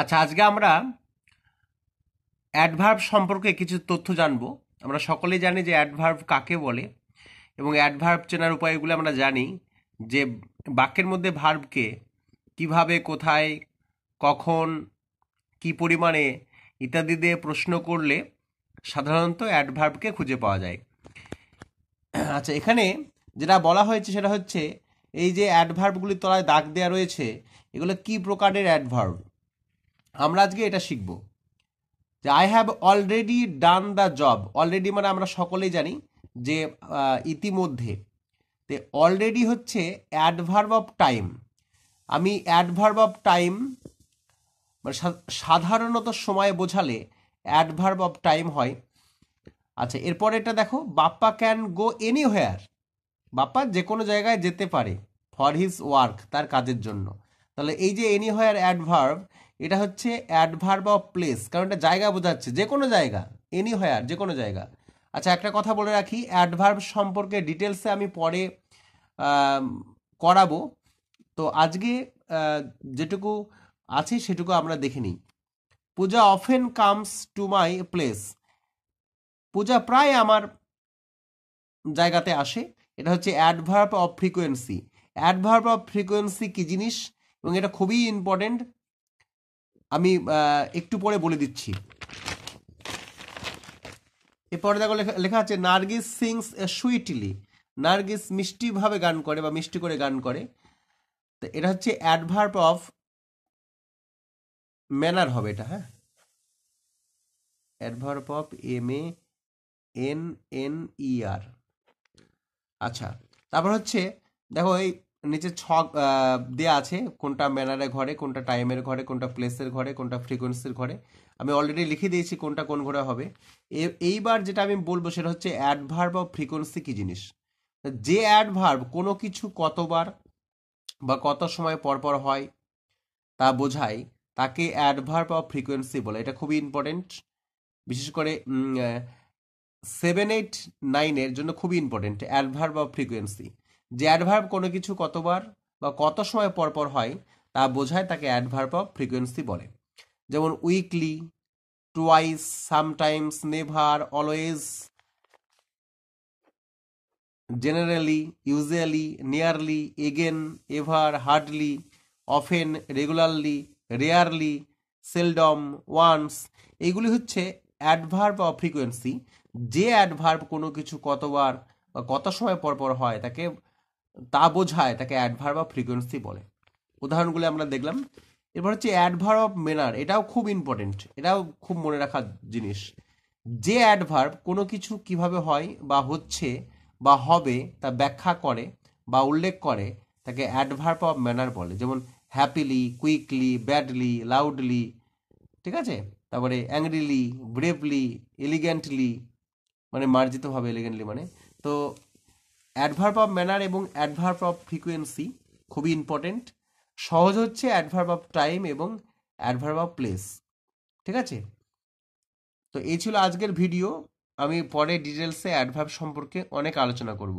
আচ্ছা, আজকে আমরা অ্যাডভার্ব সম্পর্কে কিছু তথ্য জানবো। আমরা সকলেই জানি যে অ্যাডভার্ব কাকে বলে, এবং অ্যাডভার্ব চেনার উপায়গুলো আমরা জানি যে বাক্যের মধ্যে ভার্বকে কিভাবে, কোথায়, কখন, কি পরিমাণে ইত্যাদি দিয়ে প্রশ্ন করলে সাধারণত অ্যাডভার্বকে খুঁজে পাওয়া যায়। আচ্ছা, এখানে যেটা বলা হয়েছে সেটা হচ্ছে এই যে অ্যাডভার্বগুলির তলায় দাগ দেওয়া রয়েছে, এগুলো কি প্রকারের অ্যাডভার্ব আমরা আজকে এটা শিখব। যে I have already done the job, already মানে আমরা সকলেই জানি যে ইতিমধ্যে। তো অলরেডি হচ্ছে অ্যাডভার্ব অফ টাইম। আমি অ্যাডভার্ব অফ টাইম মানে সাধারণত সময় বোঝালে অ্যাডভার্ব অফ টাইম হয়। আচ্ছা, এরপর এটা দেখো, Bappa can go anywhere, Bappa যে কোনো জায়গায় যেতে পারে ফর হিজ ওয়ার্ক, তার কাজের জন্য। তাহলে এই যে এনিহোয়ার অ্যাডভার্ব, এটা হচ্ছে অ্যাডভার্ব অফ প্লেস, কারণ এটা জায়গা বোঝাচ্ছে, যে কোনো জায়গা, এনিহোয়ার যে কোনো জায়গা। আচ্ছা, একটা কথা বলে রাখি, অ্যাডভার্ব সম্পর্কে ডিটেলসে আমি পরে আম, করাবো। তো আজকে যেটুকু আছে সেটুকু আমরা দেখে নিই। Puja often comes to my place, Puja প্রায় আমার জায়গাতে আসে। এটা হচ্ছে adverb of frequency. Adverb of frequency কি জিনিস, এবং এটা খুবই ইম্পর্টেন্ট, আমি একটু পরে বলে দিচ্ছি। এরপরে দেখো লেখা লেখা আছে নার্গিস সিংস সুইটলি, নার্গিস মিষ্টিভাবে গান করে বা মিষ্টি করে গান করে। তো এটা হচ্ছে অ্যাডভার্ব অফ ম্যানার হবে এটা, হ্যাঁ, অ্যাডভার্ব অফ MANNER। আচ্ছা, তারপর হচ্ছে দেখো এই নিচে ছক দেয়া আছে, কোনটা ম্যানারের ঘরে, কোনটা টাইমের ঘরে, কোনটা প্লেসের ঘরে, কোনটা ফ্রিকোয়েন্সির ঘরে। আমি অলরেডি লিখে দিয়েছি কোনটা কোন ঘরে হবে। এইবার যেটা আমি বলবো সেটা হচ্ছে অ্যাডভার্ব অফ ফ্রিকোয়েন্সি কি জিনিস। যে অ্যাডভার্ব কোনো কিছু কতবার বা কত সময় পর পর হয় তা বোঝায়, তাকে অ্যাডভার্ব অফ ফ্রিকোয়েন্সি বলে। এটা খুবই ইম্পর্টেন্ট, বিশেষ করে 7, 8, 9-এর জন্য খুবই ইম্পর্টেন্ট অ্যাডভার্ব অফ ফ্রিকোয়েন্সি। যে অ্যাডভার্ব কোনো কিছু কতবার বা কত সময় পর পর হয় তা বোঝায়, তাকে অ্যাডভার্ব অফ ফ্রিকোয়েন্সি বলে। যেমন weekly, twice, sometimes, never, always, generally, usually, nearly, again, ever, hardly, often, regularly, rarely, seldom, once. এইগুলি হচ্ছে অ্যাডভার্ব অফ ফ্রিকোয়েন্সি। যে অ্যাডভার্ব কোনো কিছু কতবার বা কত সময় পর পর হয় তাকে তা বোঝায়, তাকে অ্যাডভার্ব অফ ফ্রিকোয়েন্সি বলে। উদাহরণগুলো আমরা দেখলাম। এরপর হচ্ছে অ্যাডভার্ব অফ ম্যানার, এটাও খুব ইম্পর্টেন্ট, এটাও খুব মনে রাখার জিনিস। যে অ্যাডভার্ব কোনো কিছু কিভাবে হয় বা হচ্ছে বা হবে তা ব্যাখ্যা করে বা উল্লেখ করে, তাকে অ্যাডভার্ব অফ ম্যানার বলে। যেমন হ্যাপিলি, কুইকলি, ব্যাডলি, লাউডলি, ঠিক আছে। তারপরে অ্যাংরিলি, ব্রেভলি, এলিগ্যান্টলি, মানে মার্জিতভাবে, এলিগেন্টলি মানে। তো অ্যাডভার্ব অফ ম্যানার এবং অ্যাডভার্ব অফ ফ্রিকোয়েন্সি খুবই ইম্পর্টেন্ট। সহজ হচ্ছে অ্যাডভার্ব অফ টাইম এবং অ্যাডভার্ব অফ প্লেস, ঠিক আছে। তো এই ছিল আজকের ভিডিও। আমি পরে ডিটেলসে অ্যাডভার্ব সম্পর্কে অনেক আলোচনা করব।